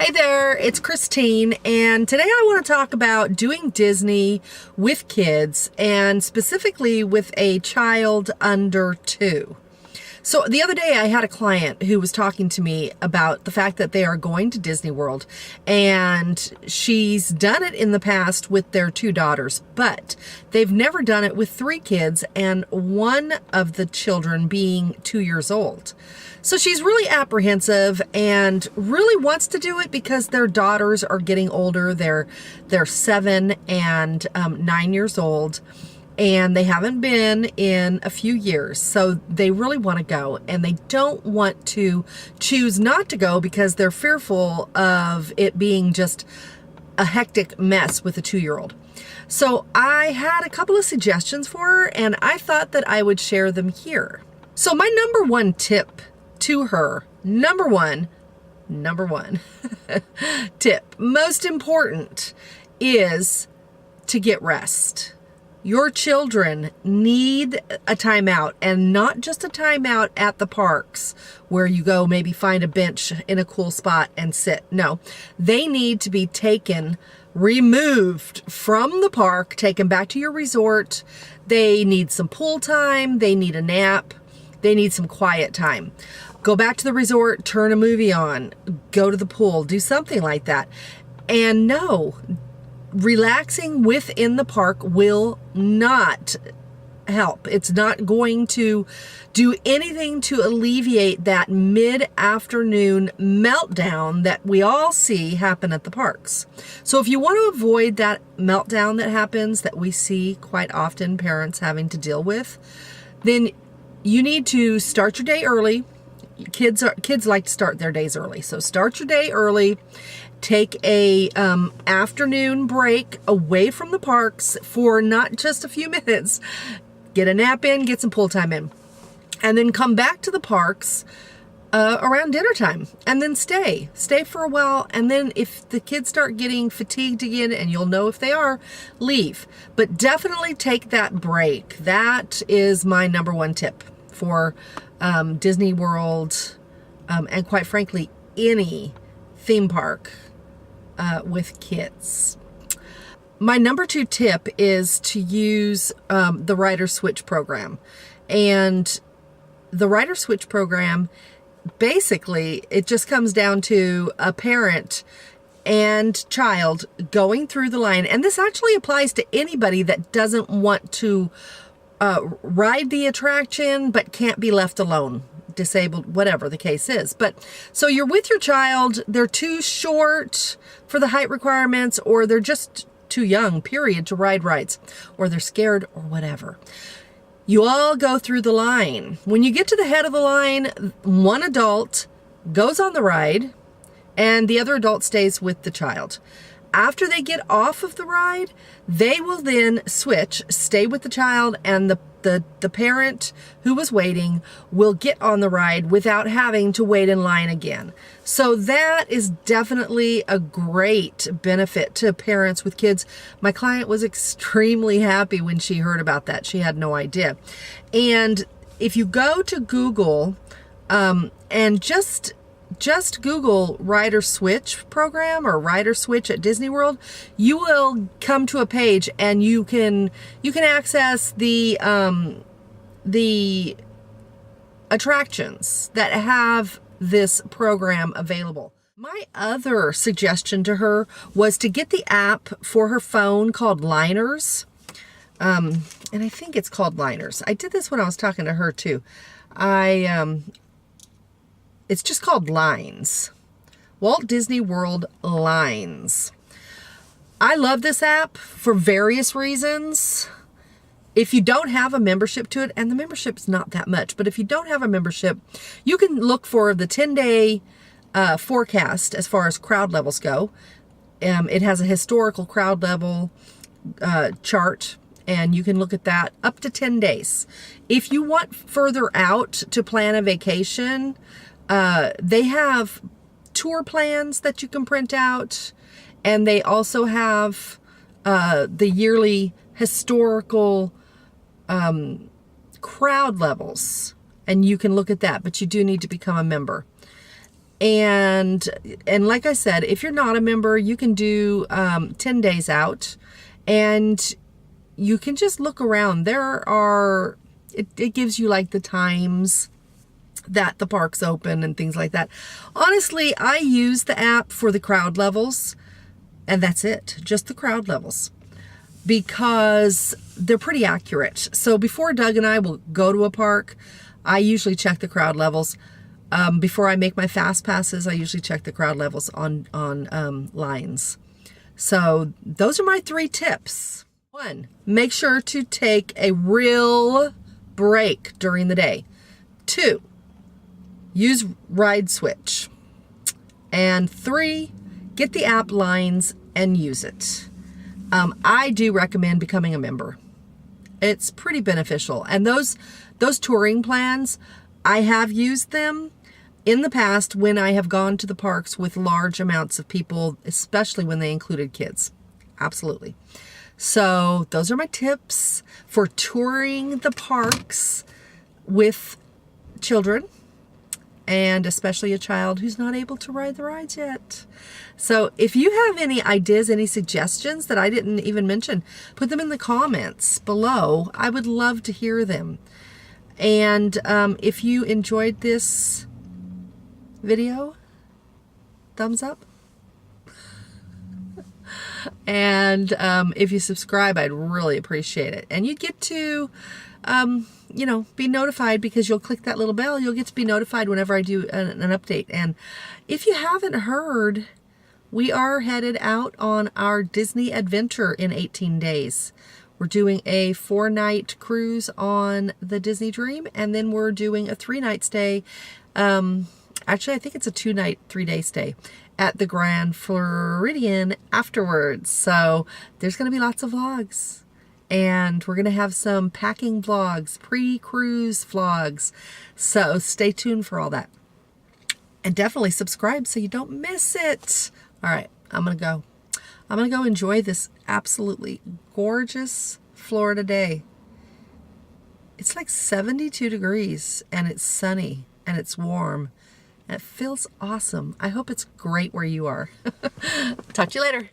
Hey there, it's Christine, and today I want to talk about doing Disney with kids, and specifically with a child under 2. So the other day I had a client who was talking to me about the fact that they are going to Disney World, and she's done it in the past with their 2 daughters, but they've never done it with 3 kids, and one of the children being 2 years old. So she's really apprehensive and really wants to do it because their daughters are getting older. They're 7 and 9 years old, and they haven't been in a few years. So they really want to go, and they don't want to choose not to go because they're fearful of it being just a hectic mess with a 2-year-old. So I had a couple of suggestions for her, and I thought that I would share them here. So my number one tip to her, number one tip, most important, is to get rest. Your children need a timeout, and not just a timeout at the parks where you go maybe find a bench in a cool spot and sit. No, they need to be removed from the park, taken back to your resort. They need some pool time. They need a nap. They need some quiet time. Go back to the resort, turn a movie on, go to the pool, do something like that. And no, relaxing within the park will not help. It's not going to do anything to alleviate that mid-afternoon meltdown that we all see happen at the parks. So if you want to avoid that meltdown that happens, that we see quite often parents having to deal with, then you need to start your day early. Kids like to start their days early. So start your day early. Take a afternoon break away from the parks for not just a few minutes. Get a nap in, get some pool time in. And then come back to the parks around dinner time. And then stay for a while. And then if the kids start getting fatigued again, and you'll know if they are, leave. But definitely take that break. That is my number one tip for Disney World, and quite frankly, any theme park with kids. My number 2 tip is to use the Rider Switch program. And the Rider Switch program, basically, it just comes down to a parent and child going through the line. And this actually applies to anybody that doesn't want to ride the attraction but can't be left alone, disabled, whatever the case is. But so you're with your child, they're too short for the height requirements, or they're just too young, period, to ride rides, or they're scared, or whatever. You all go through the line. When you get to the head of the line, one adult goes on the ride and the other adult stays with the child. After they get off of the ride, they will then switch, stay with the child, and the parent who was waiting will get on the ride without having to wait in line again. So that is definitely a great benefit to parents with kids. My client was extremely happy when she heard about that. She had no idea. And if you go to Google and just Google Rider Switch program or Rider Switch at Disney World, you will come to a page, and you can access the attractions that have this program available. My other suggestion to her was to get the app for her phone called Liners. And I think it's called Liners. I did this when I was talking to her too. It's just called Lines. Walt Disney World Lines. I love this app for various reasons. If you don't have a membership to it, and the membership's not that much, but if you don't have a membership, you can look for the 10-day forecast as far as crowd levels go. It has a historical crowd level chart, and you can look at that up to 10 days. If you want further out to plan a vacation, they have tour plans that you can print out, and they also have the yearly historical crowd levels, and you can look at that, but you do need to become a member. And like I said, if you're not a member, you can do 10 days out, and you can just look around. There are, it gives you like the times that the park's open and things like that. Honestly, I use the app for the crowd levels, and that's it, just the crowd levels, because they're pretty accurate. So before Doug and I will go to a park, I usually check the crowd levels. Before I make my fast passes, I usually check the crowd levels on lines. So those are my 3 tips. 1, make sure to take a real break during the day. 2, use Ride Switch. And 3, get the app lines and use it. I do recommend becoming a member. It's pretty beneficial. And those touring plans, I have used them in the past when I have gone to the parks with large amounts of people, especially when they included kids. Absolutely. So those are my tips for touring the parks with children, and especially a child who's not able to ride the rides yet. So if you have any ideas, any suggestions that I didn't even mention, put them in the comments below. I would love to hear them. And if you enjoyed this video, thumbs up. And if you subscribe, I'd really appreciate it. And you get to be notified, because you'll click that little bell. You'll get to be notified whenever I do an update. And if you haven't heard, we are headed out on our Disney adventure in 18 days. We're doing a 4-night cruise on the Disney Dream, and then we're doing a 3-night stay. Actually, I think it's a 2-night, 3-day stay at the Grand Floridian afterwards. So there's going to be lots of vlogs. And we're going to have some packing vlogs, pre-cruise vlogs. So stay tuned for all that. And definitely subscribe so you don't miss it. All right, I'm going to go. I'm going to go enjoy this absolutely gorgeous Florida day. It's like 72 degrees, and it's sunny, and it's warm. And it feels awesome. I hope it's great where you are. Talk to you later.